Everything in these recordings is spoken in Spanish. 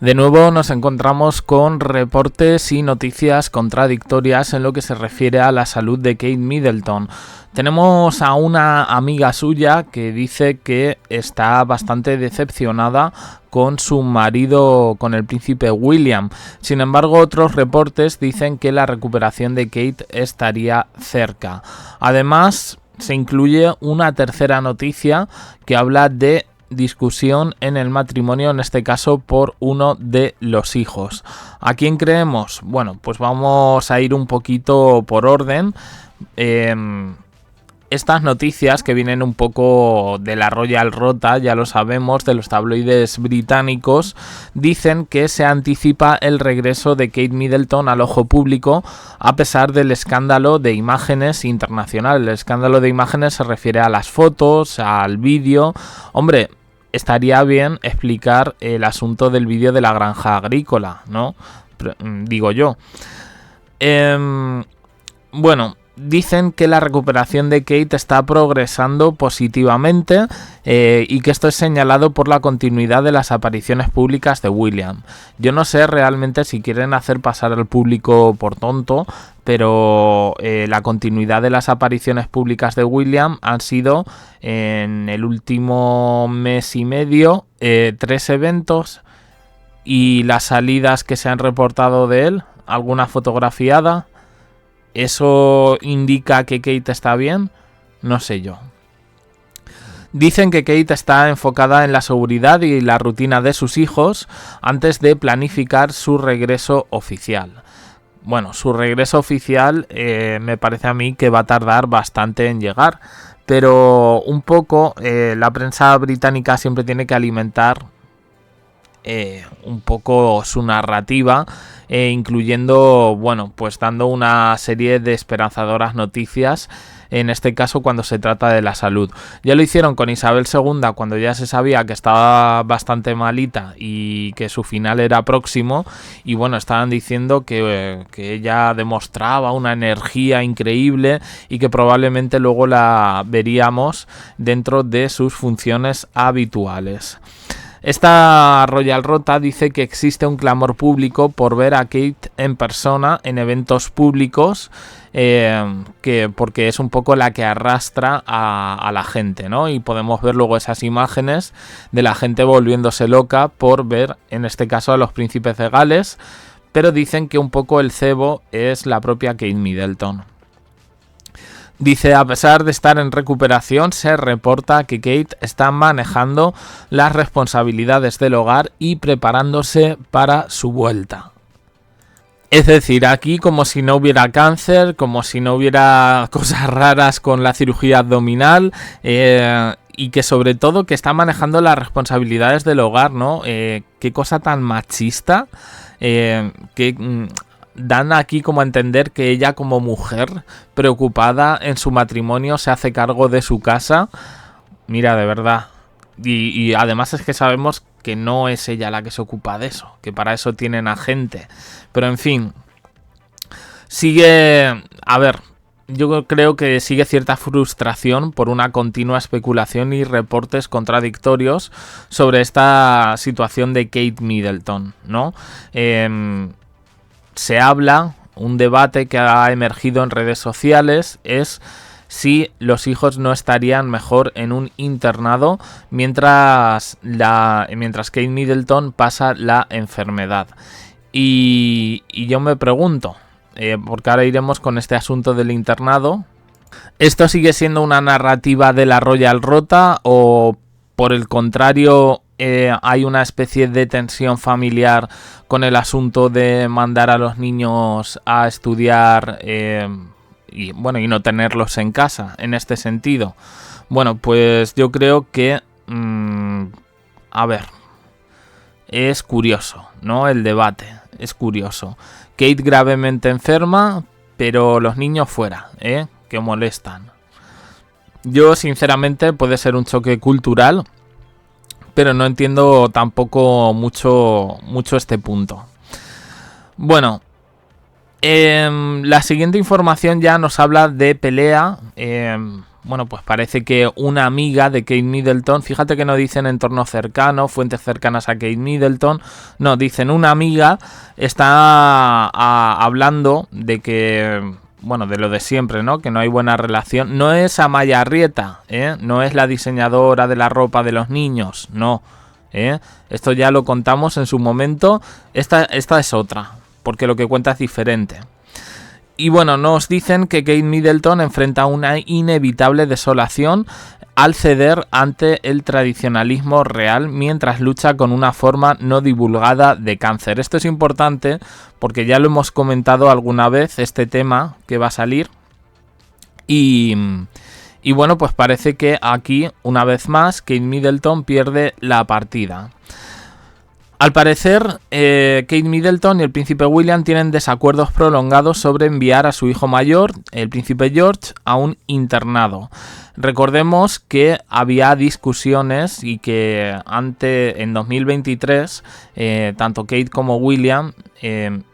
De nuevo nos encontramos con reportes y noticias contradictorias en lo que se refiere a la salud de Kate Middleton. Tenemos a una amiga suya que dice que está bastante decepcionada con su marido, con el príncipe William. Sin embargo, otros reportes dicen que la recuperación de Kate estaría cerca. Además, se incluye una tercera noticia que habla de discusión en el matrimonio, en este caso por uno de los hijos. ¿A quién creemos? Bueno, pues vamos a ir un poquito por orden. Estas noticias que vienen un poco de la Royal Rota, ya lo sabemos, de los tabloides británicos, dicen que se anticipa el regreso de Kate Middleton al ojo público a pesar del escándalo de imágenes internacional. El escándalo de imágenes se refiere a las fotos, al vídeo. Hombre, estaría bien explicar el asunto del vídeo de la granja agrícola, ¿no? Digo yo. Bueno, dicen que la recuperación de Kate está progresando positivamente y que esto es señalado por la continuidad de las apariciones públicas de William. Yo no sé realmente si quieren hacer pasar al público por tonto, pero la continuidad de las apariciones públicas de William han sido en el último mes y medio 3 eventos, y las salidas que se han reportado de él, alguna fotografiada. ¿Eso indica que Kate está bien? No sé yo. Dicen que Kate está enfocada en la seguridad y la rutina de sus hijos antes de planificar su regreso oficial. Bueno, su regreso oficial me parece a mí que va a tardar bastante en llegar, pero un poco la prensa británica siempre tiene que alimentar un poco su narrativa, incluyendo, bueno, pues dando una serie de esperanzadoras noticias, en este caso cuando se trata de la salud. Ya lo hicieron con Isabel II cuando ya se sabía que estaba bastante malita y que su final era próximo, y bueno, estaban diciendo que ella demostraba una energía increíble y que probablemente luego la veríamos dentro de sus funciones habituales. Esta Royal Rota dice que existe un clamor público por ver a Kate en persona en eventos públicos, porque es un poco la que arrastra a la gente, ¿no? Y podemos ver luego esas imágenes de la gente volviéndose loca por ver, en este caso, a los príncipes de Gales, pero dicen que un poco el cebo es la propia Kate Middleton. Dice, a pesar de estar en recuperación, se reporta que Kate está manejando las responsabilidades del hogar y preparándose para su vuelta. Es decir, aquí como si no hubiera cáncer, como si no hubiera cosas raras con la cirugía abdominal, y que sobre todo que está manejando las responsabilidades del hogar, ¿no? Qué cosa tan machista, que dan aquí como a entender que ella, como mujer preocupada en su matrimonio, se hace cargo de su casa. Mira, de verdad. Y además es que sabemos que no es ella la que se ocupa de eso, que para eso tienen a gente. Pero en fin, sigue... A ver, yo creo que sigue cierta frustración por una continua especulación y reportes contradictorios sobre esta situación de Kate Middleton, ¿no? Se habla, un debate que ha emergido en redes sociales es si los hijos no estarían mejor en un internado mientras Kate Middleton pasa la enfermedad. Y yo me pregunto, porque ahora iremos con este asunto del internado, ¿esto sigue siendo una narrativa de la Royal Rota o por el contrario hay una especie de tensión familiar con el asunto de mandar a los niños a estudiar y no tenerlos en casa en este sentido? Bueno, pues yo creo que es curioso, ¿no? El debate es curioso. Kate gravemente enferma, pero los niños fuera, que molestan. Yo sinceramente puede ser un choque cultural, pero no entiendo tampoco mucho este punto. Bueno, la siguiente información ya nos habla de pelea bueno, pues parece que una amiga de Kate Middleton, fíjate que no dicen entorno cercano, fuentes cercanas a Kate Middleton, no, dicen una amiga está hablando de que, bueno, de lo de siempre, ¿no? Que no hay buena relación. No es Amaya Arrieta, no es la diseñadora de la ropa de los niños, no. Esto ya lo contamos en su momento, esta es otra, porque lo que cuenta es diferente. Y bueno, nos dicen que Kate Middleton enfrenta una inevitable desolación al ceder ante el tradicionalismo real mientras lucha con una forma no divulgada de cáncer. Esto es importante porque ya lo hemos comentado alguna vez, este tema que va a salir. Y bueno, pues parece que aquí, una vez más, Kate Middleton pierde la partida. Al parecer, Kate Middleton y el príncipe William tienen desacuerdos prolongados sobre enviar a su hijo mayor, el príncipe George, a un internado. Recordemos que había discusiones y que en 2023, tanto Kate como William,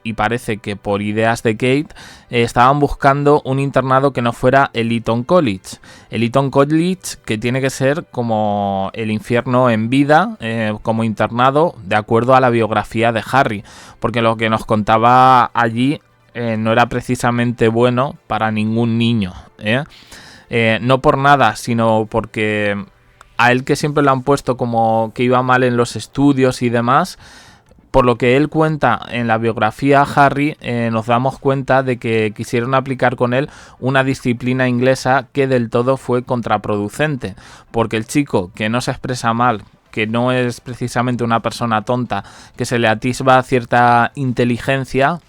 y parece que por ideas de Kate, estaban buscando un internado que no fuera el Eton College. El Eton College, que tiene que ser como el infierno en vida, como internado, de acuerdo a la biografía de Harry, porque lo que nos contaba allí no era precisamente bueno para ningún niño, no por nada, sino porque a él, que siempre lo han puesto como que iba mal en los estudios y demás, por lo que él cuenta en la biografía Harry, nos damos cuenta de que quisieron aplicar con él una disciplina inglesa que del todo fue contraproducente, porque el chico que no se expresa mal, que no es precisamente una persona tonta, que se le atisba cierta inteligencia,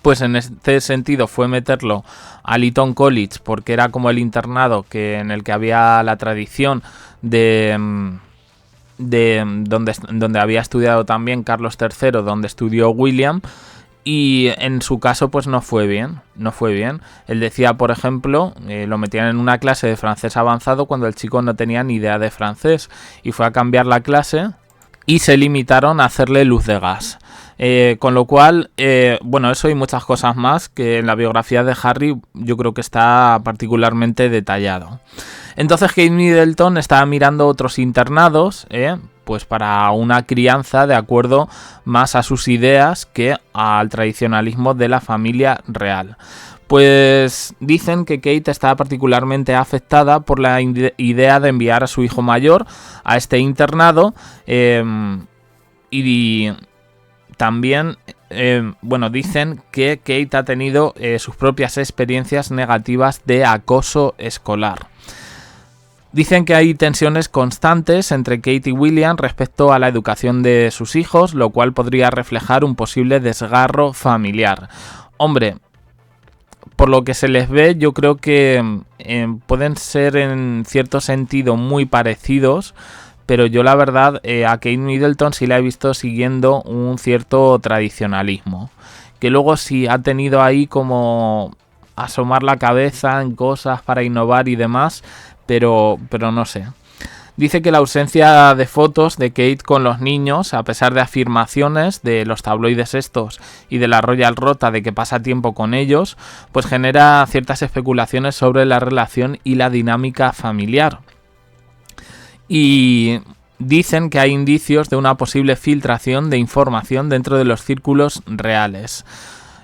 pues en este sentido fue meterlo al Eton College, porque era como el internado en el que había la tradición de donde había estudiado también Carlos III, donde estudió William, y en su caso pues no fue bien. Él decía, por ejemplo, lo metían en una clase de francés avanzado cuando el chico no tenía ni idea de francés, y fue a cambiar la clase y se limitaron a hacerle luz de gas. Con lo cual, bueno, eso y muchas cosas más que en la biografía de Harry yo creo que está particularmente detallado. Entonces Kate Middleton estaba mirando otros internados, pues para una crianza de acuerdo más a sus ideas que al tradicionalismo de la familia real. Pues dicen que Kate está particularmente afectada por la idea de enviar a su hijo mayor a este internado, y también, bueno, dicen que Kate ha tenido sus propias experiencias negativas de acoso escolar. Dicen que hay tensiones constantes entre Kate y William respecto a la educación de sus hijos, lo cual podría reflejar un posible desgarro familiar. Hombre, por lo que se les ve, yo creo que pueden ser en cierto sentido muy parecidos, pero yo la verdad a Kate Middleton sí la he visto siguiendo un cierto tradicionalismo, que luego sí ha tenido ahí como asomar la cabeza en cosas para innovar y demás, pero no sé. Dice que la ausencia de fotos de Kate con los niños, a pesar de afirmaciones de los tabloides estos y de la Royal Rota de que pasa tiempo con ellos, pues genera ciertas especulaciones sobre la relación y la dinámica familiar. Y dicen que hay indicios de una posible filtración de información dentro de los círculos reales,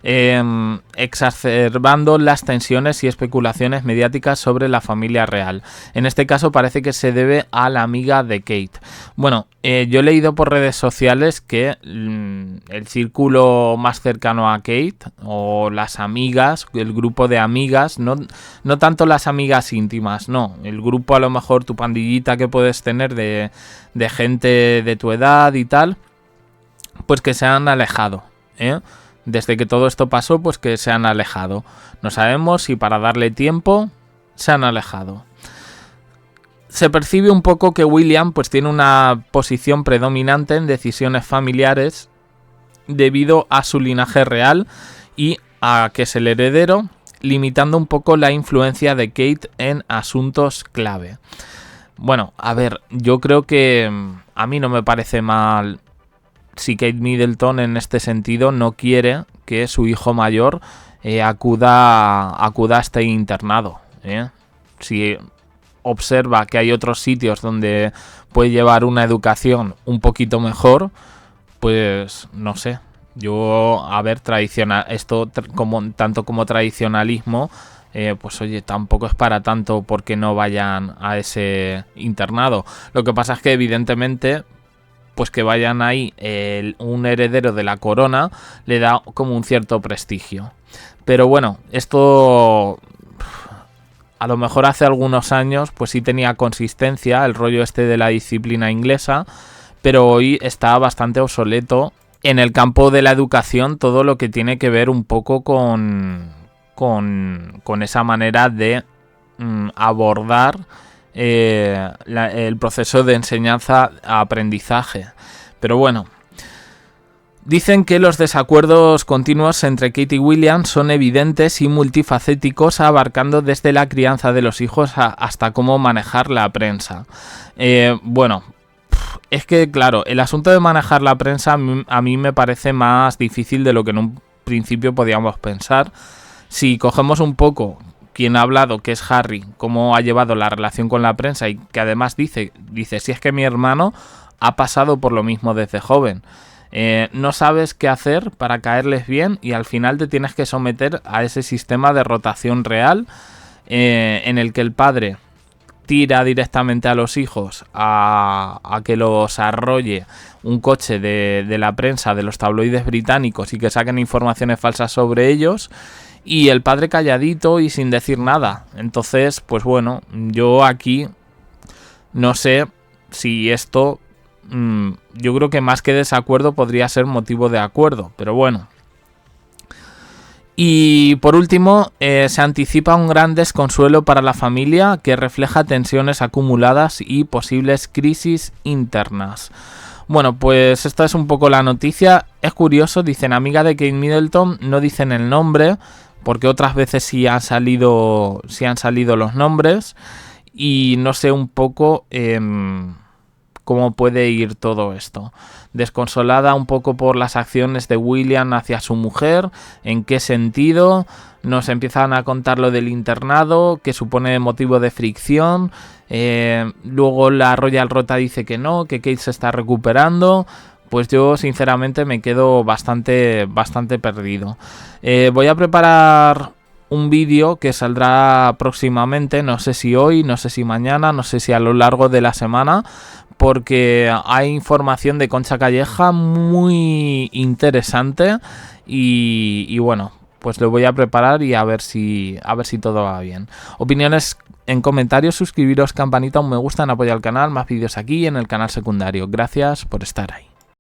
exacerbando las tensiones y especulaciones mediáticas sobre la familia real. En este caso parece que se debe a la amiga de Kate. Bueno, yo he leído por redes sociales que el círculo más cercano a Kate, o las amigas, el grupo de amigas, no tanto las amigas íntimas, no, el grupo, a lo mejor tu pandillita que puedes tener de gente de tu edad y tal, pues que se han alejado, Desde que todo esto pasó, pues que se han alejado. No sabemos si para darle tiempo se han alejado. Se percibe un poco que William pues tiene una posición predominante en decisiones familiares debido a su linaje real y a que es el heredero, limitando un poco la influencia de Kate en asuntos clave. Bueno, a ver, yo creo que a mí no me parece mal si Kate Middleton en este sentido no quiere que su hijo mayor acuda a este internado, si observa que hay otros sitios donde puede llevar una educación un poquito mejor, pues no sé. Yo, a ver, tanto como tradicionalismo, pues oye, tampoco es para tanto porque no vayan a ese internado. Lo que pasa es que evidentemente, pues que vayan ahí un heredero de la corona le da como un cierto prestigio. Pero bueno, esto a lo mejor hace algunos años pues sí tenía consistencia el rollo este de la disciplina inglesa, pero hoy está bastante obsoleto en el campo de la educación, todo lo que tiene que ver un poco con esa manera de abordar el proceso de enseñanza-aprendizaje. Pero bueno, dicen que los desacuerdos continuos entre Kate y William son evidentes y multifacéticos, abarcando desde la crianza de los hijos hasta cómo manejar la prensa. Bueno, es que claro, el asunto de manejar la prensa a mí me parece más difícil de lo que en un principio podíamos pensar. Si cogemos un poco quien ha hablado, que es Harry, cómo ha llevado la relación con la prensa, y que además dice, si es que mi hermano ha pasado por lo mismo desde joven. No sabes qué hacer para caerles bien y al final te tienes que someter a ese sistema de rotación real en el que el padre tira directamente a los hijos a que los arrolle un coche de la prensa, de los tabloides británicos, y que saquen informaciones falsas sobre ellos, y el padre calladito y sin decir nada. Entonces, pues bueno, yo aquí no sé si esto, yo creo que más que desacuerdo podría ser motivo de acuerdo, pero bueno. Y por último, se anticipa un gran desconsuelo para la familia que refleja tensiones acumuladas y posibles crisis internas. Bueno, pues esta es un poco la noticia. Es curioso, dicen amiga de Kate Middleton, no dicen el nombre, porque otras veces sí han salido los nombres, y no sé un poco cómo puede ir todo esto. Desconsolada un poco por las acciones de William hacia su mujer, en qué sentido. Nos empiezan a contar lo del internado, que supone motivo de fricción. Luego la Royal Rota dice que no, que Kate se está recuperando. Pues yo sinceramente me quedo bastante perdido. Voy a preparar un vídeo que saldrá próximamente, no sé si hoy, no sé si mañana, no sé si a lo largo de la semana, porque hay información de Concha Calleja muy interesante y bueno, pues lo voy a preparar y a ver si todo va bien. Opiniones en comentarios, suscribiros, campanita, un me gusta, en apoyo al canal, más vídeos aquí en el canal secundario. Gracias por estar ahí.